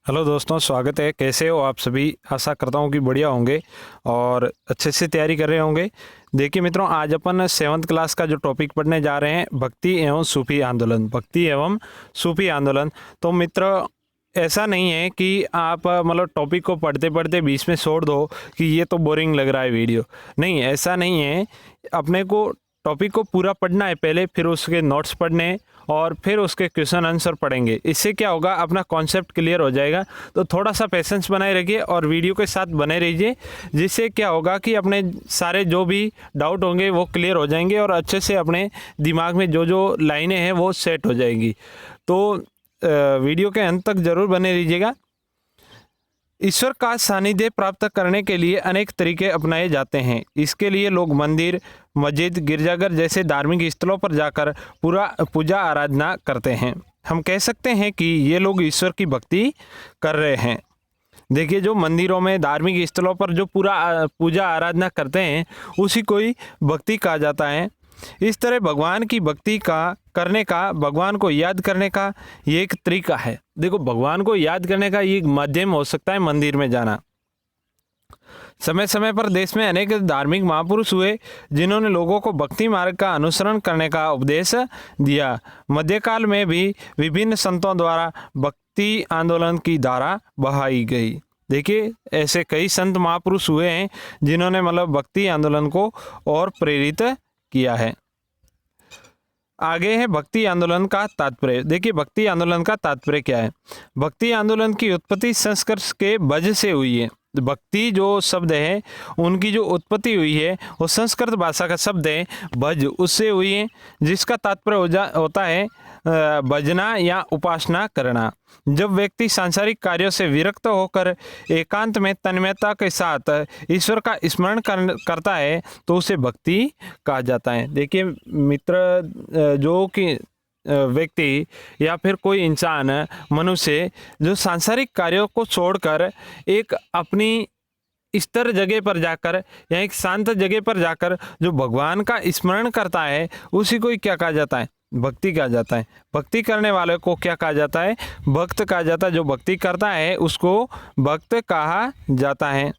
Hello दोस्तों, स्वागत है। कैसे हो आप सभी? आशा करता हूँ कि बढ़िया होंगे और अच्छे से तैयारी कर रहे होंगे। देखिए मित्रों, आज अपन 7th क्लास का जो टॉपिक पढ़ने जा रहे हैं, भक्ति एवं सूफी आंदोलन। भक्ति एवं सूफी आंदोलन। तो मित्र, ऐसा नहीं है कि आप मतलब टॉपिक को पढ़ते पढ़ते बीच में छोड़ दो कि ये तो बोरिंग लग रहा है वीडियो। नहीं, ऐसा नहीं है। अपने को टॉपिक को पूरा पढ़ना है पहले, फिर उसके नोट्स पढ़ने और फिर उसके क्वेश्चन आंसर पढ़ेंगे। इससे क्या होगा, अपना कॉन्सेप्ट क्लियर हो जाएगा। तो थोड़ा सा पेशेंस बनाए रखिए और वीडियो के साथ बने रहिए, जिससे क्या होगा कि अपने सारे जो भी डाउट होंगे वो क्लियर हो जाएंगे और अच्छे से अपने दिमाग में जो जो लाइनें हैं वो सेट हो जाएंगी। तो वीडियो के अंत तक जरूर बने रहिएगा। ईश्वर का सानिध्य प्राप्त करने के लिए अनेक तरीके अपनाए जाते हैं। इसके लिए लोग मंदिर, मस्जिद, गिरजाघर जैसे धार्मिक स्थलों पर जाकर पूरा पूजा आराधना करते हैं। हम कह सकते हैं कि ये लोग ईश्वर की भक्ति कर रहे हैं। देखिए, जो मंदिरों में, धार्मिक स्थलों पर जो पूरा पूजा आराधना करते हैं, उसी को ही भक्ति कहा जाता है। इस तरह भगवान की भक्ति का करने का, भगवान को याद करने का ये एक तरीका है। देखो, भगवान को याद करने का ये एक माध्यम हो सकता है मंदिर में जाना। समय समय पर देश में अनेक धार्मिक महापुरुष हुए जिन्होंने लोगों को भक्ति मार्ग का अनुसरण करने का उपदेश दिया। मध्यकाल में भी विभिन्न संतों द्वारा भक्ति आंदोलन की धारा बहाई गई। देखिए, ऐसे कई संत महापुरुष हुए हैं जिन्होंने मतलब भक्ति आंदोलन को और प्रेरित किया है। आगे है भक्ति आंदोलन का तात्पर्य। देखिए, भक्ति आंदोलन का तात्पर्य क्या है। भक्ति आंदोलन की उत्पत्ति संस्कृत के भज से हुई है। भक्ति जो शब्द है, उनकी जो उत्पत्ति हुई है वो संस्कृत भाषा का शब्द है भज, उससे हुई है, जिसका तात्पर्य होता है भजना या उपासना करना। जब व्यक्ति सांसारिक कार्यों से विरक्त होकर एकांत में तन्मयता के साथ ईश्वर का स्मरण करता है तो उसे भक्ति कहा जाता है। देखिए मित्र, जो कि व्यक्ति या फिर कोई इंसान, मनुष्य, जो सांसारिक कार्यों को छोड़कर एक अपनी स्थिर जगह पर जाकर या एक शांत जगह पर जाकर जो भगवान का स्मरण करता है, उसी को ही क्या कहा जाता है? भक्ति कहा जाता है। भक्ति करने वाले को क्या कहा जाता है? भक्त कहा जाता है। जो भक्ति करता है उसको भक्त कहा जाता है।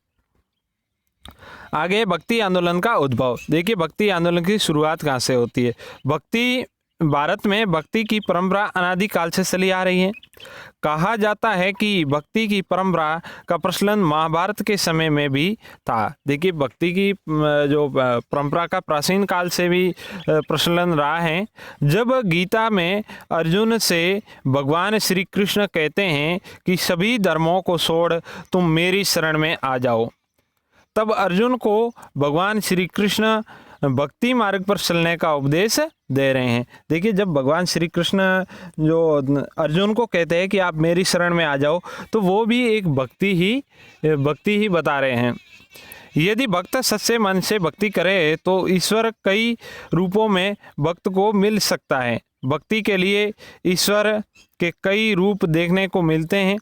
आगे भक्ति आंदोलन का उद्भव। देखिए, भक्ति आंदोलन की शुरुआत कहाँ से होती है। भक्ति भारत में भक्ति की परंपरा अनादिकाल से चली आ रही है। कहा जाता है कि भक्ति की परंपरा का प्रचलन महाभारत के समय में भी था। देखिए, भक्ति की जो परंपरा का प्राचीन काल से भी प्रचलन रहा है। जब गीता में अर्जुन से भगवान श्री कृष्ण कहते हैं कि सभी धर्मों को छोड़ तुम मेरी शरण में आ जाओ, तब अर्जुन को भगवान श्री कृष्ण भक्ति मार्ग पर चलने का उपदेश दे रहे हैं। देखिए, जब भगवान श्री कृष्ण जो अर्जुन को कहते हैं कि आप मेरी शरण में आ जाओ, तो वो भी एक भक्ति ही बता रहे हैं। यदि भक्त सच्चे मन से भक्ति करे तो ईश्वर कई रूपों में भक्त को मिल सकता है। भक्ति के लिए ईश्वर के कई रूप देखने को मिलते हैं,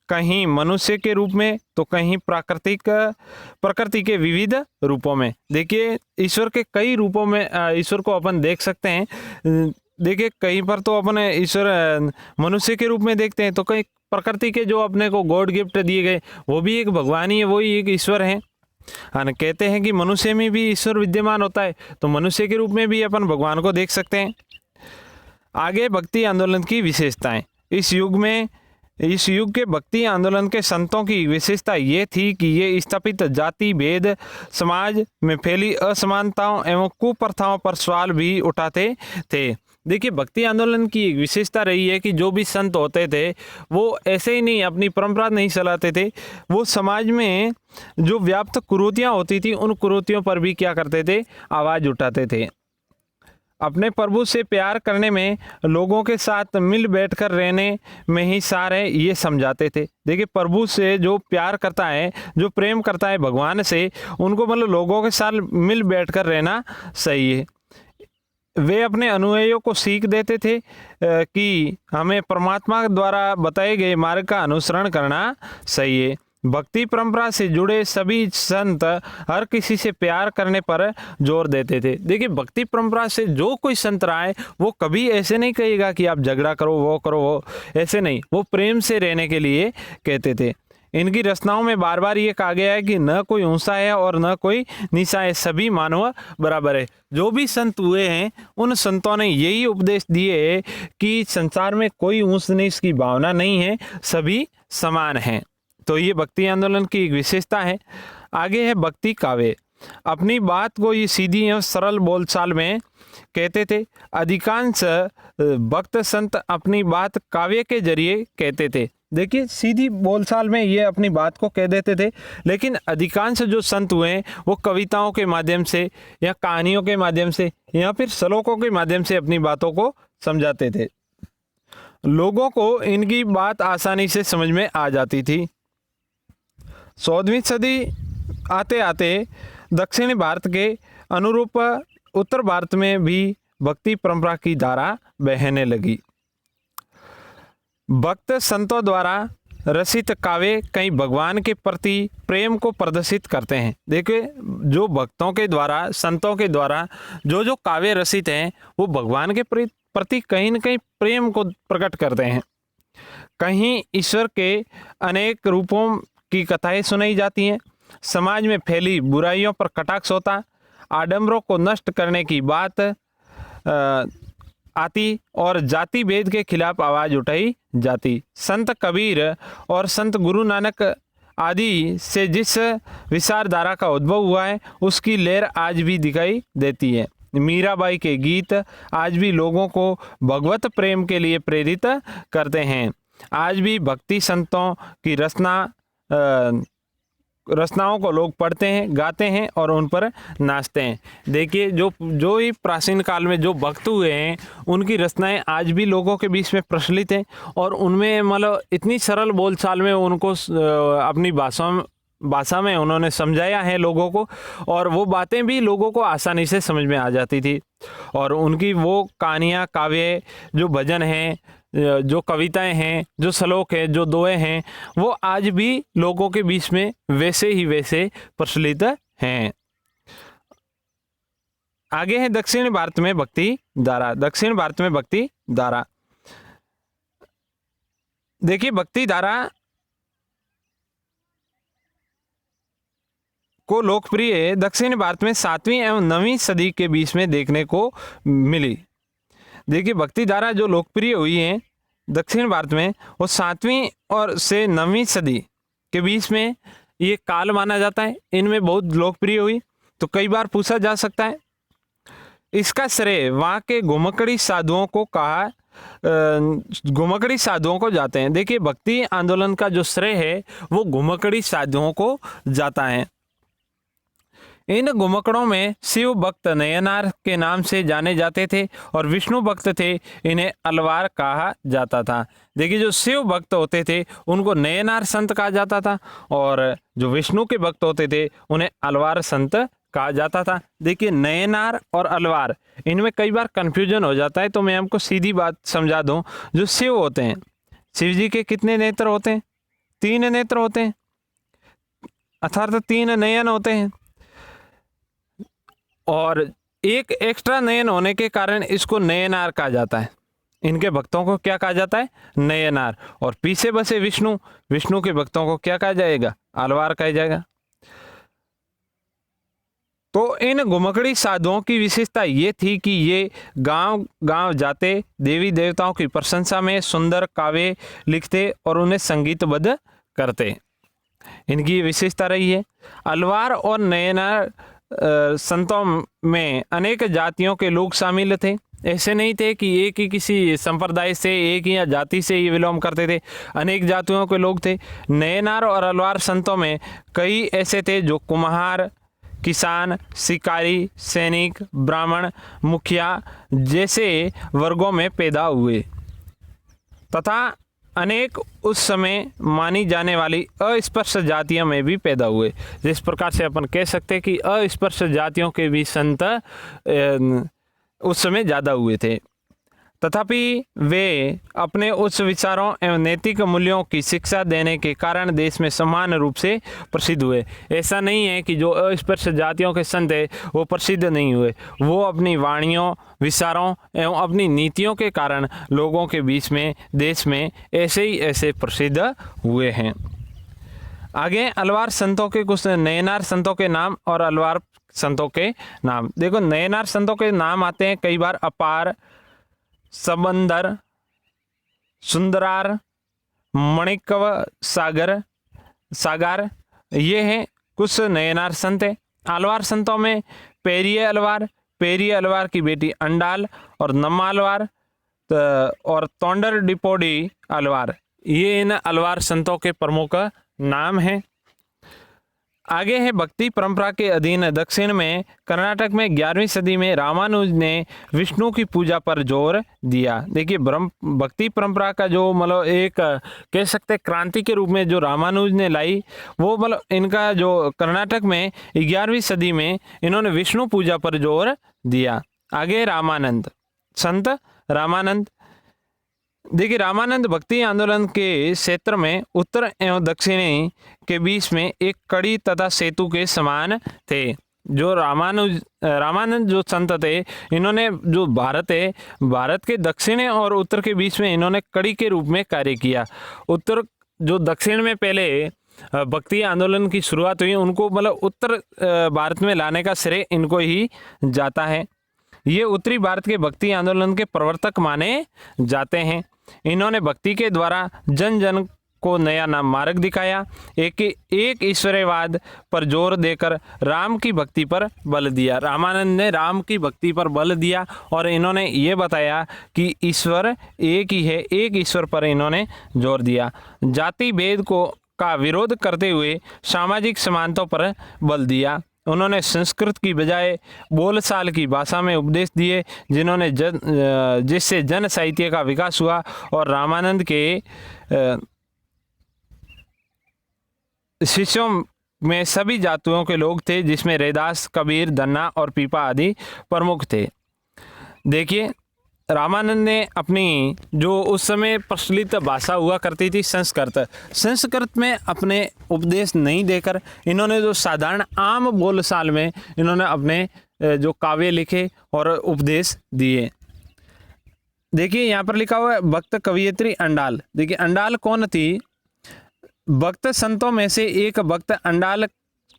कहीं मनुष्य के रूप में तो कहीं प्रकृति के विविध रूपों में। देखिए, ईश्वर के कई रूपों में ईश्वर को अपन देख सकते हैं। देखिए, कहीं पर तो अपन ईश्वर मनुष्य के रूप में देखते हैं, तो कहीं प्रकृति के जो अपने को गॉड गिफ्ट दिए गए वो भी एक भगवान ही है, वही एक ईश्वर है। कहते हैं कि मनुष्य में भी ईश्वर विद्यमान होता है, तो मनुष्य के रूप में भी अपन भगवान को देख सकते हैं। आगे भक्ति आंदोलन की विशेषताएं। इस युग के भक्ति आंदोलन के संतों की विशेषता ये थी कि ये स्थापित जाति भेद, समाज में फैली असमानताओं एवं कुप्रथाओं पर सवाल भी उठाते थे। देखिए, भक्ति आंदोलन की एक विशेषता रही है कि जो भी संत होते थे वो ऐसे ही नहीं अपनी परंपरा नहीं चलाते थे, वो समाज में जो व्याप्त कुरीतियाँ होती थी उन कुरीतियों पर भी क्या करते थे? आवाज़ उठाते थे। अपने प्रभु से प्यार करने में, लोगों के साथ मिल बैठकर रहने में ही सार है, ये समझाते थे। देखिए, प्रभु से जो प्यार करता है, जो प्रेम करता है भगवान से, उनको मतलब लोगों के साथ मिल बैठकर रहना सही है। वे अपने अनुयायियों को सीख देते थे कि हमें परमात्मा द्वारा बताए गए मार्ग का अनुसरण करना सही है। भक्ति परंपरा से जुड़े सभी संत हर किसी से प्यार करने पर जोर देते थे। देखिए, भक्ति परंपरा से जो कोई संत रहा है वो कभी ऐसे नहीं कहेगा कि आप झगड़ा करो, वो करो, वो ऐसे नहीं, वो प्रेम से रहने के लिए कहते थे। इनकी रचनाओं में बार बार ये कहा गया है कि न कोई ऊंचा है और न कोई नीचा है, सभी मानव बराबर है। जो भी संत हुए हैं उन संतों ने यही उपदेश दिए है कि संसार में कोई ऊंच नीच की भावना नहीं है, सभी समान हैं। तो ये भक्ति आंदोलन की एक विशेषता है। आगे है भक्ति काव्य। अपनी बात को ये सीधी एवं सरल बोलचाल में कहते थे। अधिकांश भक्त संत अपनी बात काव्य के जरिए कहते थे। देखिए, सीधी बोलचाल में ये अपनी बात को कह देते थे, लेकिन अधिकांश जो संत हुए हैं वो कविताओं के माध्यम से या कहानियों के माध्यम से या फिर श्लोकों के माध्यम से अपनी बातों को समझाते थे। लोगों को इनकी बात आसानी से समझ में आ जाती थी। 14वीं सदी आते आते दक्षिणी भारत के अनुरूप उत्तर भारत में भी भक्ति परंपरा की धारा बहने लगी। भक्त संतों द्वारा रचित काव्य कई भगवान के प्रति प्रेम को प्रदर्शित करते हैं। देखिए, जो भक्तों के द्वारा, संतों के द्वारा जो काव्य रचित हैं वो भगवान के प्रति कहीं न कहीं प्रेम को प्रकट करते हैं। कहीं ईश्वर के अनेक रूपों की कथाएं सुनाई जाती हैं। समाज में फैली बुराइयों पर कटाक्ष होता, आडंबरों को नष्ट करने की बात आती और जाति भेद के खिलाफ आवाज उठाई जाती। संत कबीर और संत गुरु नानक आदि से जिस विचारधारा का उद्भव हुआ है उसकी लहर आज भी दिखाई देती है। मीराबाई के गीत आज भी लोगों को भगवत प्रेम के लिए प्रेरित करते हैं। आज भी भक्ति संतों की रचनाओं को लोग पढ़ते हैं, गाते हैं और उन पर नाचते हैं। देखिए, जो ही प्राचीन काल में जो भक्त हुए हैं उनकी रचनाएं आज भी लोगों के बीच में प्रचलित हैं और उनमें मतलब इतनी सरल बोलचाल में उनको अपनी भाषा में उन्होंने समझाया है लोगों को, और वो बातें भी लोगों को आसानी से समझ में आ जाती थी। और उनकी वो कहानियाँ, काव्य, जो भजन हैं, जो कविताएं हैं, जो श्लोक है, जो दोहे हैं, वो आज भी लोगों के बीच में वैसे ही वैसे प्रचलित हैं। आगे है दक्षिण भारत में भक्ति धारा। दक्षिण भारत में भक्ति धारा, देखिए, भक्ति धारा को लोकप्रिय दक्षिण भारत में 7वीं एवं 9वीं सदी के बीच में देखने को मिली। देखिए, भक्ति धारा जो लोकप्रिय हुई है दक्षिण भारत में वो 7वीं और से 9वीं सदी के बीच में ये काल माना जाता है। इनमें बहुत लोकप्रिय हुई। तो कई बार पूछा जा सकता है, इसका श्रेय वहाँ के घुमकड़ी साधुओं को जाते हैं। देखिए, भक्ति आंदोलन का जो श्रेय है वो घुमकड़ी साधुओं को जाता है। इन घुमकड़ों में शिव भक्त नयनार के नाम से जाने जाते थे और विष्णु भक्त थे, इन्हें अलवार कहा जाता था। देखिए, जो शिव भक्त होते थे उनको नयनार संत कहा जाता था और जो विष्णु के भक्त होते थे उन्हें अलवार संत कहा जाता था। देखिए, नयनार और अलवार, इनमें कई बार कन्फ्यूजन हो जाता है, तो मैं आपको सीधी बात समझा दूं। जो शिव होते हैं, शिव जी के कितने नेत्र होते हैं? 3 नेत्र होते हैं, अर्थात 3 नयन होते हैं, और एक एक्स्ट्रा नयन होने के कारण इसको नयनार कहा जाता है। इनके भक्तों को क्या कहा जाता है? नयनार। और पीछे बसे विष्णु के भक्तों को क्या कहा जाएगा? अलवार कहा जाएगा। तो इन घुमकड़ी साधुओं की विशेषता ये थी कि ये गांव गांव जाते, देवी देवताओं की प्रशंसा में सुंदर काव्य लिखते और उन्हें संगीतबद्ध करते। इनकी विशेषता रही है। अलवार और नयनार संतों में अनेक जातियों के लोग शामिल थे। ऐसे नहीं थे कि एक ही किसी संप्रदाय से, एक ही जाति से ये विलोम करते थे, अनेक जातियों के लोग थे। नयनार और अलवार संतों में कई ऐसे थे जो कुम्हार, किसान, शिकारी, सैनिक, ब्राह्मण, मुखिया जैसे वर्गों में पैदा हुए तथा अनेक उस समय मानी जाने वाली अस्पृश्य जातियों में भी पैदा हुए। जिस प्रकार से अपन कह सकते हैं कि अस्पृश्य जातियों के भी संत उस समय ज़्यादा हुए थे। तथापि वे अपने उच्च विचारों एवं नैतिक मूल्यों की शिक्षा देने के कारण देश में समान रूप से प्रसिद्ध हुए। ऐसा नहीं है कि जो अस्पृश्य जातियों के संत है वो प्रसिद्ध नहीं हुए, वो अपनी वाणियों, विचारों एवं अपनी नीतियों के कारण लोगों के बीच में, देश में ऐसे ही ऐसे प्रसिद्ध हुए हैं। आगे अलवार संतों के कुछ नयनार संतों के नाम और अलवार संतों के नाम। देखो, नयनार संतों के नाम आते हैं कई बार अपार, सबंदर, सुंदरार, मणिकव सागर, ये हैं कुछ नयनार संत हैं। अलवार संतों में पेरिय अलवार की बेटी अंडाल और नम्मा अलवार और तोंडर डिपोडी अलवार, ये इन अलवार संतों के प्रमुख नाम हैं। आगे है भक्ति परंपरा के अधीन दक्षिण में कर्नाटक में 11वीं सदी में रामानुज ने विष्णु की पूजा पर जोर दिया। देखिए, भक्ति परंपरा का जो मतलब एक कह सकते हैं क्रांति के रूप में जो रामानुज ने लाई, वो मतलब इनका जो कर्नाटक में 11वीं सदी में इन्होंने विष्णु पूजा पर जोर दिया। आगे रामानंद, संत रामानंद। देखिए, रामानंद भक्ति आंदोलन के क्षेत्र में उत्तर एवं दक्षिणी के बीच में एक कड़ी तथा सेतु के समान थे। जो रामानंद जो संत थे, इन्होंने जो भारत है, भारत के दक्षिण और उत्तर के बीच में इन्होंने कड़ी के रूप में कार्य किया। उत्तर जो दक्षिण में पहले भक्ति आंदोलन की शुरुआत हुई, उनको मतलब उत्तर भारत में लाने का श्रेय इनको ही जाता है। ये उत्तरी भारत के भक्ति आंदोलन के प्रवर्तक माने जाते हैं। इन्होंने भक्ति के द्वारा जन जन को नया मार्ग दिखाया। एक ईश्वरवाद पर जोर देकर राम की भक्ति पर बल दिया। रामानंद ने राम की भक्ति पर बल दिया और इन्होंने ये बताया कि ईश्वर एक ही है, एक ईश्वर पर इन्होंने जोर दिया। जाति भेद का विरोध करते हुए सामाजिक समानता पर बल दिया। उन्होंने संस्कृत की बजाय बोलचाल की भाषा में उपदेश दिए, जिससे जन साहित्य का विकास हुआ। और रामानंद के शिष्यों में सभी जातियों के लोग थे, जिसमें रैदास, कबीर, दन्ना और पीपा आदि प्रमुख थे। देखिए, रामानंद ने अपनी जो उस समय प्रचलित भाषा हुआ करती थी संस्कृत में अपने उपदेश नहीं देकर इन्होंने जो साधारण आम बोलचाल में इन्होंने अपने जो काव्य लिखे और उपदेश दिए। देखिए, यहाँ पर लिखा हुआ है भक्त कवयित्री अंडाल। देखिए, अंडाल कौन थी? भक्त संतों में से एक भक्त अंडाल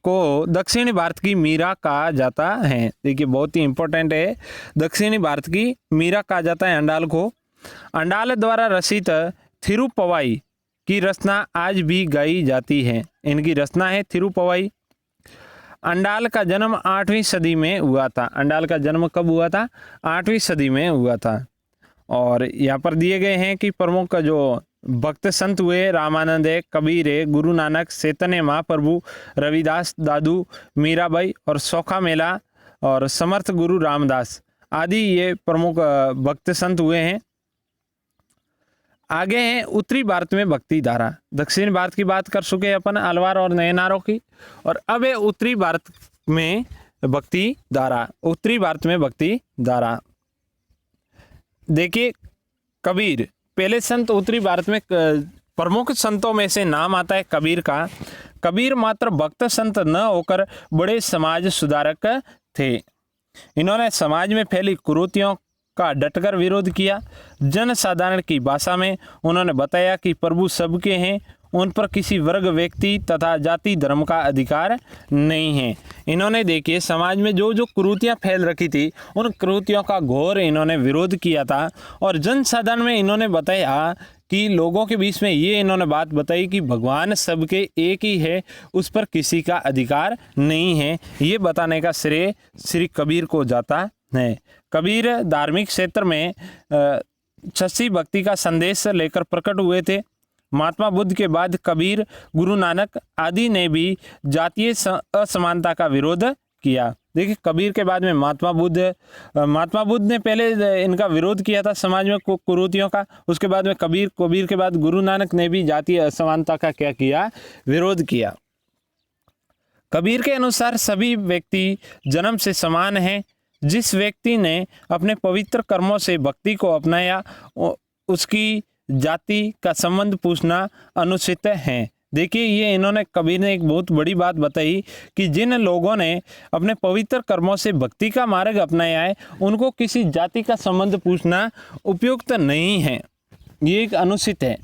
को दक्षिणी भारत की मीरा कहा जाता है। देखिए, बहुत ही इंपॉर्टेंट है, दक्षिणी भारत की मीरा कहा जाता है अंडाल को। अंडाल द्वारा रचित थिरुपवाई की रचना आज भी गाई जाती है। इनकी रचना है थिरुपवाई। अंडाल का जन्म 8वीं सदी में हुआ था। अंडाल का जन्म कब हुआ था? 8वीं सदी में हुआ था। और यहाँ पर दिए गए हैं कि प्रमुख जो भक्त संत हुए रामानंद है, कबीर है, गुरु नानक, चैतन्य महाप्रभु, रविदास, दादू मीराबाई और सौखा मेला और समर्थ गुरु रामदास आदि ये प्रमुख भक्त संत हुए हैं। आगे हैं उत्तरी भारत में भक्ति धारा। दक्षिण भारत की बात कर चुके अपन अलवार और नयनारों की, और अब है उत्तरी भारत में भक्ति धारा। उत्तरी भारत में भक्ति धारा। देखिए, कबीर पहले संत उत्तरी भारत में प्रमुख संतों में से नाम आता है कबीर का। कबीर मात्र भक्त संत न होकर बड़े समाज सुधारक थे। इन्होंने समाज में फैली कुरीतियों का डटकर विरोध किया। जन साधारण की भाषा में उन्होंने बताया कि प्रभु सबके हैं, उन पर किसी वर्ग, व्यक्ति तथा जाति धर्म का अधिकार नहीं है। इन्होंने देखिए समाज में जो जो कुरीतियाँ फैल रखी थी, उन कुरीतियों का घोर इन्होंने विरोध किया था। और जन साधारण में इन्होंने बताया कि लोगों के बीच में ये इन्होंने बात बताई कि भगवान सबके एक ही है, उस पर किसी का अधिकार नहीं है। ये बताने का श्रेय श्री कबीर को जाता है। कबीर धार्मिक क्षेत्र में सच्ची भक्ति का संदेश लेकर प्रकट हुए थे। महात्मा बुद्ध के बाद कबीर, गुरु नानक आदि ने भी जातीय असमानता का विरोध किया। देखिए, कबीर के बाद में महात्मा बुद्ध ने पहले इनका विरोध किया था समाज में कुरीतियों का। उसके बाद में कबीर के बाद गुरु नानक ने भी जातीय असमानता का क्या किया? विरोध किया। कबीर के अनुसार सभी व्यक्ति जन्म से समान हैं। जिस व्यक्ति ने अपने पवित्र कर्मों से भक्ति को अपनाया उसकी जाति का संबंध पूछना अनुचित है। देखिए, ये इन्होंने कबीर ने एक बहुत बड़ी बात बताई कि जिन लोगों ने अपने पवित्र कर्मों से भक्ति का मार्ग अपनाया है उनको किसी जाति का संबंध पूछना उपयुक्त नहीं है, ये एक अनुचित है।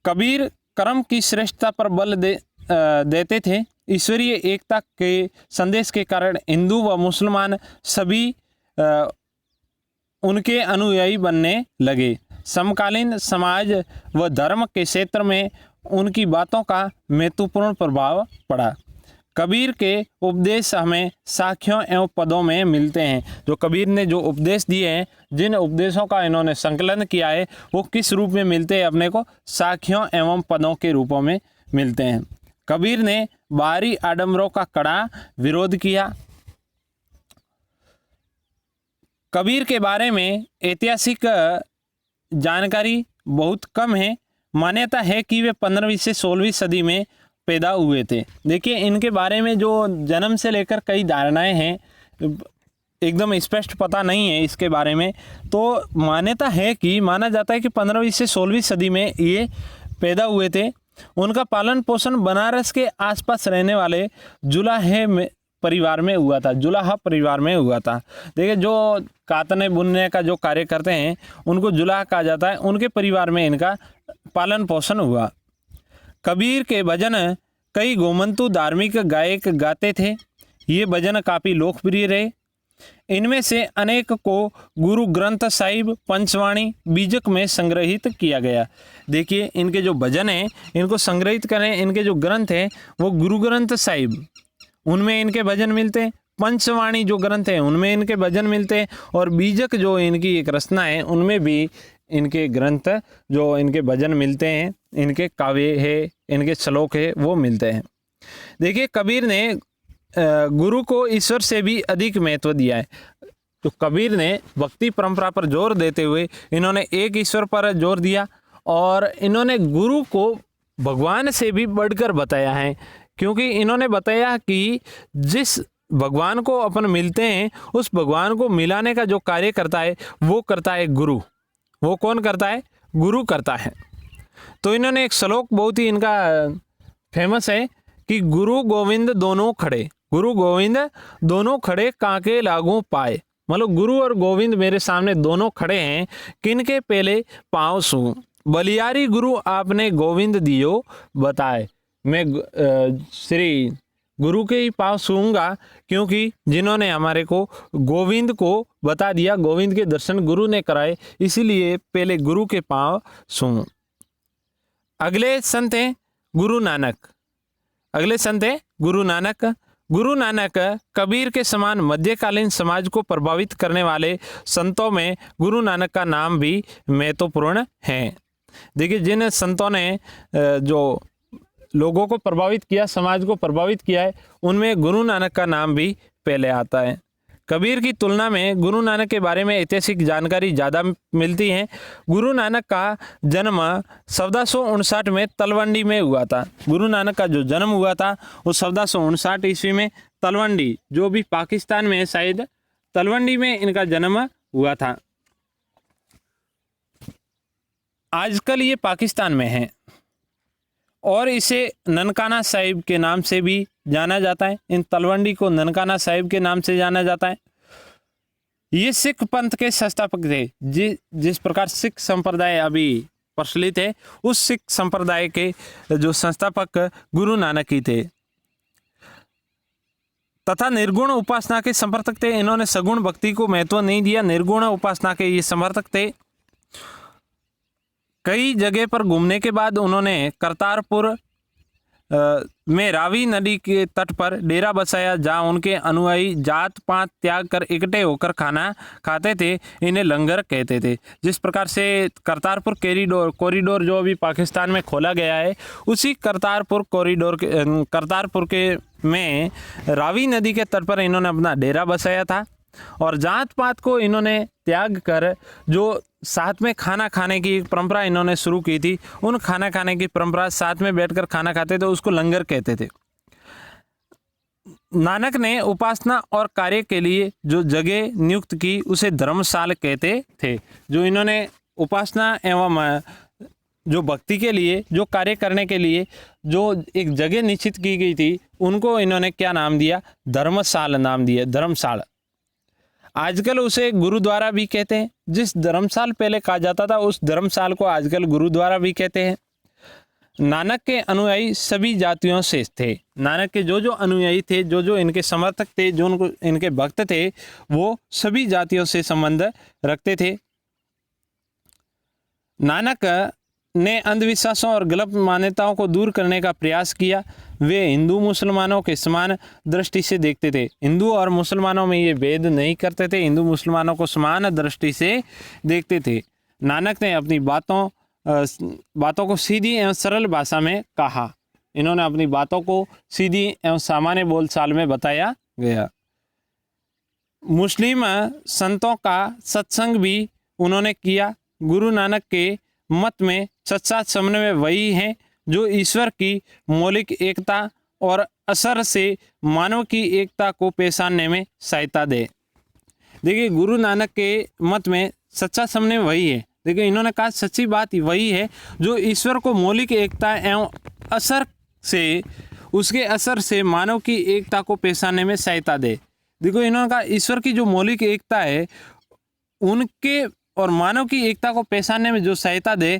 कबीर कर्म की श्रेष्ठता पर बल देते थे। ईश्वरीय एकता के संदेश के कारण हिंदू व मुसलमान सभी उनके अनुयायी बनने लगे। समकालीन समाज व धर्म के क्षेत्र में उनकी बातों का महत्वपूर्ण प्रभाव पड़ा। कबीर के उपदेश हमें साखियों एवं पदों में मिलते हैं। जो कबीर ने जो उपदेश दिए हैं, जिन उपदेशों का इन्होंने संकलन किया है, वो किस रूप में मिलते हैं अपने को? साखियों एवं पदों के रूपों में मिलते हैं। कबीर ने बाहरी आडंबरों का कड़ा विरोध किया। कबीर के बारे में ऐतिहासिक जानकारी बहुत कम है। मान्यता है कि वे 15वीं से 16वीं सदी में पैदा हुए थे। देखिए, इनके बारे में जो जन्म से लेकर कई धारणाएं हैं, एकदम स्पष्ट पता नहीं है इसके बारे में। तो मान्यता है कि माना जाता है कि 15वीं से 16वीं सदी में ये पैदा हुए थे। उनका पालन पोषण बनारस के आसपास रहने वाले जुलाहे परिवार में हुआ था। जुलाहा परिवार में हुआ था। देखिए, जो कातने बुनने का जो कार्य करते हैं उनको जुलाहा कहा जाता है। उनके परिवार में इनका पालन पोषण हुआ। कबीर के भजन कई गोमंतु धार्मिक गायक गाते थे। ये भजन काफ़ी लोकप्रिय रहे। इनमें से अनेक को गुरु ग्रंथ साहिब पंचवाणी बीजक में संग्रहित किया गया। देखिए, इनके जो भजन हैं इनको संग्रहित करें, इनके जो ग्रंथ हैं वो गुरु ग्रंथ साहिब, उनमें इनके भजन मिलते हैं। पंचवाणी जो ग्रंथ हैं उनमें इनके भजन मिलते हैं। और बीजक जो इनकी एक रचना है उनमें भी इनके ग्रंथ जो इनके भजन मिलते हैं, इनके काव्य है, इनके श्लोक है, वो मिलते हैं। देखिए, कबीर ने गुरु को ईश्वर से भी अधिक महत्व दिया है। तो कबीर ने भक्ति परंपरा पर जोर देते हुए इन्होंने एक ईश्वर पर जोर दिया और इन्होंने गुरु को भगवान से भी बढ़कर बताया है। क्योंकि इन्होंने बताया कि जिस भगवान को अपन मिलते हैं उस भगवान को मिलाने का जो कार्य करता है वो करता है गुरु। वो कौन करता है? गुरु करता है। तो इन्होंने एक श्लोक बहुत ही इनका फेमस है कि गुरु गोविंद दोनों खड़े, गुरु गोविंद दोनों खड़े काके लागू पाए। मतलब गुरु और गोविंद मेरे सामने दोनों खड़े हैं, किनके पहले पाँव सूं। बलियारी गुरु आपने गोविंद दियो बताए। मैं श्री गुरु के ही पाँव छूऊंगा, क्योंकि जिन्होंने हमारे को गोविंद को बता दिया, गोविंद के दर्शन गुरु ने कराए, इसीलिए पहले गुरु के पाँव छूऊं। अगले संत हैं गुरु नानक। अगले संत हैं गुरु नानक। गुरु नानक कबीर के समान मध्यकालीन समाज को प्रभावित करने वाले संतों में गुरु नानक का नाम भी महत्वपूर्ण है। देखिए, जिन संतों ने जो लोगों को प्रभावित किया, समाज को प्रभावित किया है, उनमें गुरु नानक का नाम भी पहले आता है। कबीर की तुलना में गुरु नानक के बारे में ऐतिहासिक जानकारी ज़्यादा मिलती है। गुरु नानक का जन्म 1459 में तलवंडी में हुआ था। गुरु नानक का जो जन्म हुआ था वो 1459 ईस्वी में तलवंडी, जो भी पाकिस्तान में है शायद, तलवंडी में इनका जन्म हुआ था। आजकल ये पाकिस्तान में है और इसे ननकाना साहिब के नाम से भी जाना जाता है। इन तलवंडी को ननकाना साहिब के नाम से जाना जाता है। ये सिख पंथ के संस्थापक थे। जिस प्रकार सिख संप्रदाय अभी प्रचलित है, उस सिख संप्रदाय के जो संस्थापक गुरु नानक ही थे, तथा निर्गुण उपासना के समर्थक थे। इन्होंने सगुण भक्ति को महत्व नहीं दिया, निर्गुण उपासना के ये समर्थक थे। कई जगह पर घूमने के बाद उन्होंने करतारपुर में रावी नदी के तट पर डेरा बसाया, जहां उनके अनुयायी जात पात त्याग कर इकट्ठे होकर खाना खाते थे। इन्हें लंगर कहते थे। जिस प्रकार से करतारपुर कॉरिडोर जो अभी पाकिस्तान में खोला गया है, उसी करतारपुर के में रावी नदी के तट पर इन्होंने अपना डेरा बसाया था और जात पात को इन्होंने त्याग कर जो साथ में खाना खाने की परंपरा इन्होंने शुरू की थी, उन खाना खाने की परंपरा, साथ में बैठकर खाना खाते थे, उसको लंगर कहते थे। नानक ने उपासना और कार्य के लिए जो जगह नियुक्त की उसे धर्मशाला कहते थे। जो इन्होंने उपासना एवं जो भक्ति के लिए जो कार्य करने के लिए जो एक जगह निश्चित की गई थी उनको इन्होंने क्या नाम दिया? धर्मशाला नाम दिया, धर्मशाला। आजकल उसे गुरुद्वारा भी कहते हैं। जिस धर्मशाला पहले कहा जाता था उस धर्मशाला को आजकल गुरुद्वारा भी कहते हैं। नानक के अनुयायी सभी जातियों से थे। नानक के जो जो अनुयायी थे, जो जो इनके समर्थक थे, जो उनको इनके भक्त थे, वो सभी जातियों से संबंध रखते थे। नानक ने अंधविश्वासों और गलत मान्यताओं को दूर करने का प्रयास किया। वे हिंदू मुसलमानों के समान दृष्टि से देखते थे। हिंदू और मुसलमानों में ये भेद नहीं करते थे, हिंदू मुसलमानों को समान दृष्टि से देखते थे। नानक ने अपनी बातों को सीधी एवं सरल भाषा में कहा। इन्होंने अपनी बातों को सीधी एवं सामान्य बोलचाल में बताया गया। मुस्लिम संतों का सत्संग भी उन्होंने किया। गुरु नानक के मत में सच्चा समन्वय वही है जो ईश्वर की मौलिक एकता और असर से मानव की एकता को पहचानने में सहायता दे। देखिए, गुरु नानक के मत में सच्चा समन्वय वही है। देखिए, इन्होंने कहा सच्ची बात वही है जो ईश्वर को मौलिक एकता एवं असर से, उसके असर से मानव की एकता को पहचानने में सहायता दे। देखो, इन्होंने कहा ईश्वर की जो मौलिक एकता है उनके और मानव की एकता को पहचानने में जो सहायता दे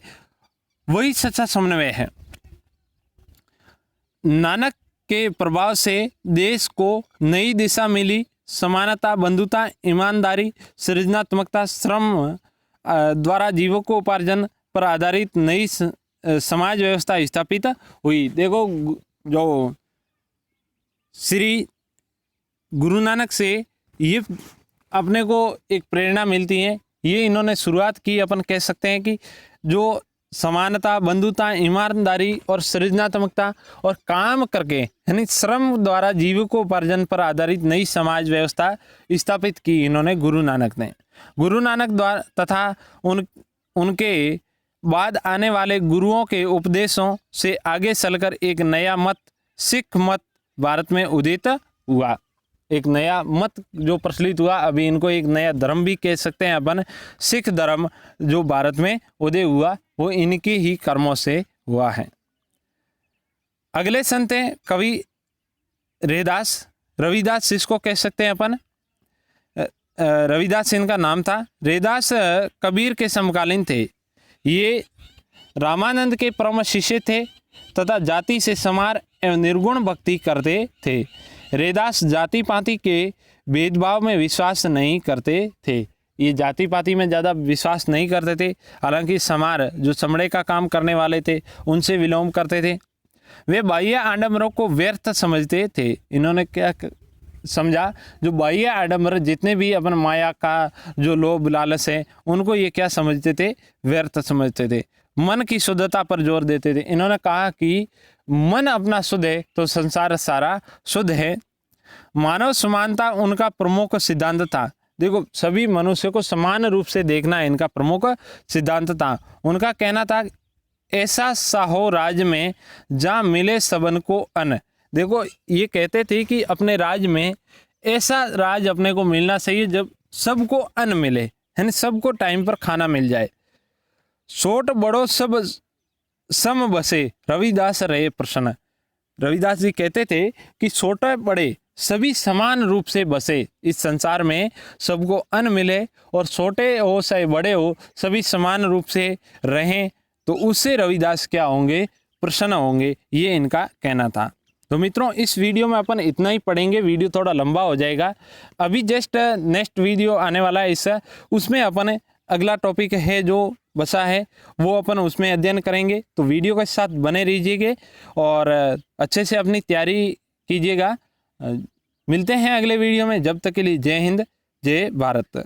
वही सच्चा समन्वय है। नानक के प्रभाव से देश को नई दिशा मिली। समानता, बंधुता, ईमानदारी, सृजनात्मकता, श्रम द्वारा जीविकोपार्जन पर आधारित नई समाज व्यवस्था स्थापित हुई। देखो, जो श्री गुरु नानक से ये अपने को एक प्रेरणा मिलती है। ये इन्होंने शुरुआत की, अपन कह सकते हैं कि जो समानता, बंधुता, ईमानदारी और सृजनात्मकता और काम करके यानी श्रम द्वारा जीविकोपार्जन पर आधारित नई समाज व्यवस्था स्थापित की इन्होंने गुरु नानक ने। गुरु नानक द्वारा तथा उनके बाद आने वाले गुरुओं के उपदेशों से आगे चलकर एक नया मत, सिख मत, भारत में उदित हुआ। एक नया मत जो प्रचलित हुआ, अभी इनको एक नया धर्म भी कह सकते हैं अपन, सिख धर्म जो भारत में उदय हुआ वो इनके ही कर्मों से हुआ है। अगले संत हैं कवि रविदास जिसको कह सकते हैं अपन। रविदास इनका नाम था। रविदास कबीर के समकालीन थे। ये रामानंद के परम शिष्य थे तथा जाति से समार एवं निर्गुण भक्ति करते थे। रविदास जाति पाति के भेदभाव में विश्वास नहीं करते थे। ये जाति पाति में ज़्यादा विश्वास नहीं करते थे। हालांकि समार जो चमड़े का काम करने वाले थे उनसे विलोम करते थे। वे बाह्य आडंबरों को व्यर्थ समझते थे। इन्होंने क्या समझा, जो बाह्य आडंबर जितने भी अपन माया का जो लोभ लालच है उनको ये क्या समझते थे? व्यर्थ समझते थे। मन की शुद्धता पर जोर देते थे। इन्होंने कहा कि मन अपना शुद्ध है तो संसार सारा शुद्ध है। मानव समानता उनका प्रमुख सिद्धांत था। देखो, सभी मनुष्य को समान रूप से देखना इनका प्रमुख सिद्धांत था। उनका कहना था ऐसा साहो राज में जहाँ मिले सबन को अन्न। देखो, ये कहते थे कि अपने राज में ऐसा राज अपने को मिलना चाहिए जब सबको अन्न मिले, यानी सबको टाइम पर खाना मिल जाए। छोट बड़ो सब सम बसे, रविदास रहे प्रसन्न। रविदास जी कहते थे कि छोटे बड़े सभी समान रूप से बसे इस संसार में, सबको अन्न मिले और छोटे हो चाहे बड़े हो सभी समान रूप से रहें, तो उससे रविदास क्या होंगे? प्रसन्न होंगे। ये इनका कहना था। तो मित्रों, इस वीडियो में अपन इतना ही पढ़ेंगे। वीडियो थोड़ा लंबा हो जाएगा। अभी जस्ट नेक्स्ट वीडियो आने वाला है उसमें अपन अगला टॉपिक है जो बचा है वो अपन उसमें अध्ययन करेंगे। तो वीडियो के साथ बने रहिएगा और अच्छे से अपनी तैयारी कीजिएगा। मिलते हैं अगले वीडियो में। जब तक के लिए जय हिंद, जय भारत।